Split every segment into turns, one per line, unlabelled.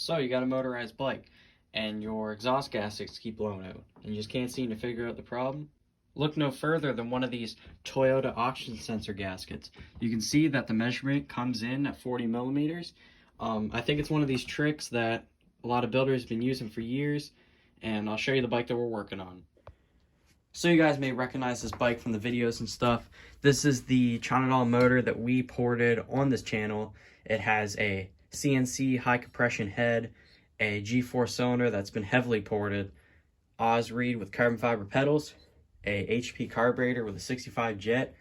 So you got a motorized bike and your exhaust gaskets keep blowing out and you just can't seem to figure out the problem? Look no further than one of these Toyota oxygen sensor gaskets. You can see that the measurement comes in at 40 millimeters. I think it's one of these tricks that a lot of builders have been using for years, and I'll show you the bike that we're working on. So you guys may recognize this bike from the videos and stuff. This is the China motor that we ported on this channel. It has a CNC high compression head, a G4 cylinder that's been heavily ported, Oz reed with carbon fiber pedals, a HP carburetor with a 65 jet.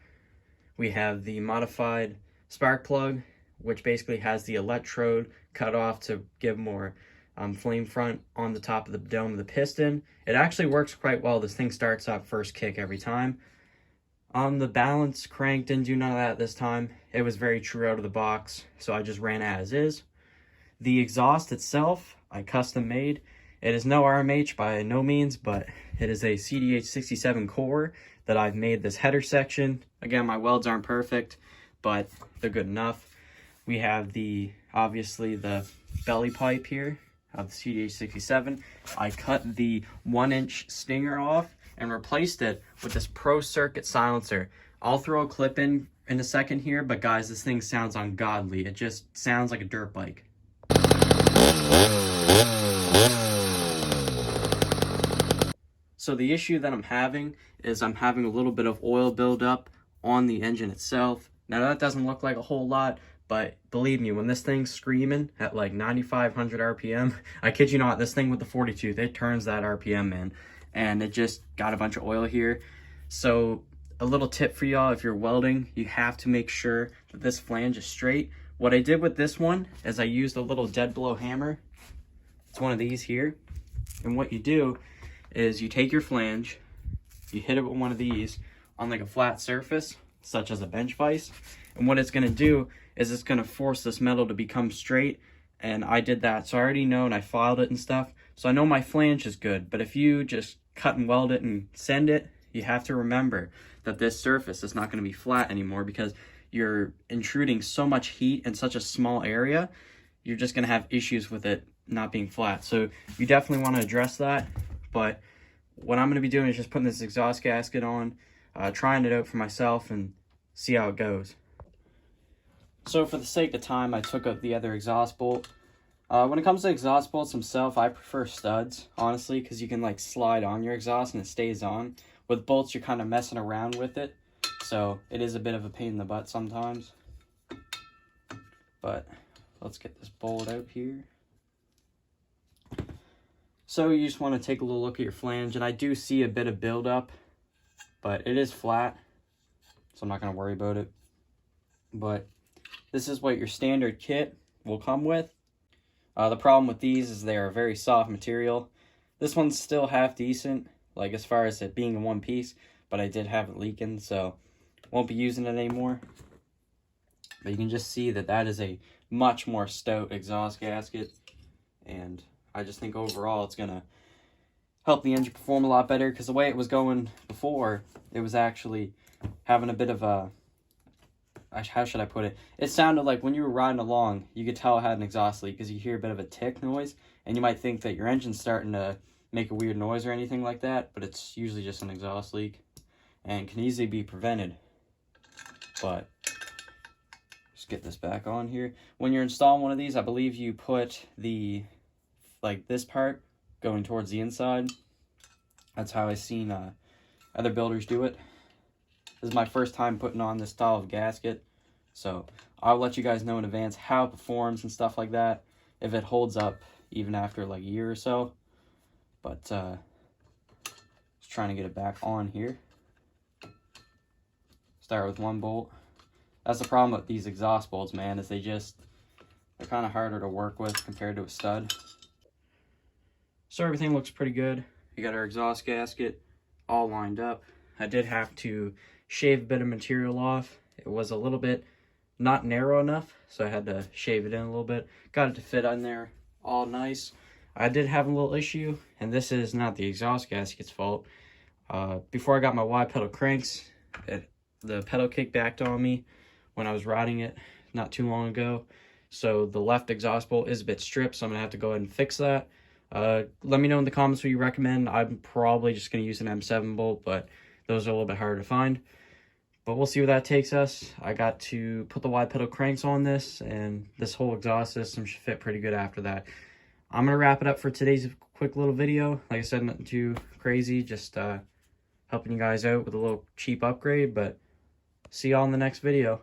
We have the modified spark plug, which basically has the electrode cut off to give more flame front on the top of the dome of the piston. It actually works quite well. This thing starts up first kick every time. The balance crank didn't do none of that this time. It was very true out of the box, so I just ran as is. The exhaust itself, I custom made. It is no RMH by no means, but it is a Cdh67 core that I've made this header section. Again, my welds aren't perfect, but they're good enough. We have obviously the belly pipe here of the Cdh67. I cut the 1-inch stinger off and replaced it with this Pro Circuit silencer. I'll throw a clip in a second here, but guys, this thing sounds ungodly. It just sounds like a dirt bike. So the issue that I'm having is I'm having a little bit of oil buildup on the engine itself. Now that doesn't look like a whole lot, but believe me, when this thing's screaming at like 9,500 RPM, I kid you not, this thing with the 42, it turns that RPM, man. And it just got a bunch of oil here. So a little tip for y'all, if you're welding, you have to make sure that this flange is straight. What I did with this one is I used a little dead blow hammer. It's one of these here. And what you do is you take your flange, you hit it with one of these on like a flat surface, such as a bench vise. And what it's gonna do is it's gonna force this metal to become straight. And I did that, so I already know, and I filed it and stuff. So I know my flange is good, but if you just cut and weld it and send it, you have to remember that this surface is not gonna be flat anymore because you're intruding so much heat in such a small area, you're just gonna have issues with it not being flat. So you definitely wanna address that. But what I'm gonna be doing is just putting this exhaust gasket on, trying it out for myself and see how it goes. So for the sake of time, I took out the other exhaust bolt. When it comes to exhaust bolts themselves, I prefer studs, honestly, because you can like slide on your exhaust and it stays on. With bolts, you're kind of messing around with it, so it is a bit of a pain in the butt sometimes. But let's get this bolt out here. So you just want to take a little look at your flange, and I do see a bit of buildup, but it is flat, so I'm not going to worry about it. But this is what your standard kit will come with. The problem with these is they are a very soft material. This one's still half decent, like as far as it being in one piece, but I did have it leaking, so won't be using it anymore. But you can just see that that is a much more stout exhaust gasket, and I just think overall it's gonna help the engine perform a lot better, because the way it was going before, it was actually having a bit of a, how should I put it? It sounded like when you were riding along, you could tell it had an exhaust leak because you hear a bit of a tick noise, and you might think that your engine's starting to make a weird noise or anything like that, but it's usually just an exhaust leak and can easily be prevented. But just get this back on here. When you're installing one of these, I believe you put like this part going towards the inside. That's how I've seen other builders do it. This is my first time putting on this style of gasket, so I'll let you guys know in advance how it performs and stuff like that, if it holds up even after like a year or so. But just trying to get it back on here. Start with one bolt. That's the problem with these exhaust bolts, man, is they're kind of harder to work with compared to a stud. So everything looks pretty good. We got our exhaust gasket all lined up. I did have to shave a bit of material off. It was a little bit not narrow enough, so I had to shave it in a little bit. Got it to fit on there all nice. I did have a little issue, and this is not the exhaust gasket's fault. Before I got my Y pedal cranks, the pedal kick backed on me when I was riding it not too long ago. So the left exhaust bolt is a bit stripped, so I'm going to have to go ahead and fix that. Let me know in the comments what you recommend. I'm probably just going to use an M7 bolt, but those are a little bit harder to find. But we'll see where that takes us. I got to put the wide pedal cranks on this, and this whole exhaust system should fit pretty good after that. I'm going to wrap it up for today's quick little video. Like I said, nothing too crazy, just helping you guys out with a little cheap upgrade, but see y'all in the next video.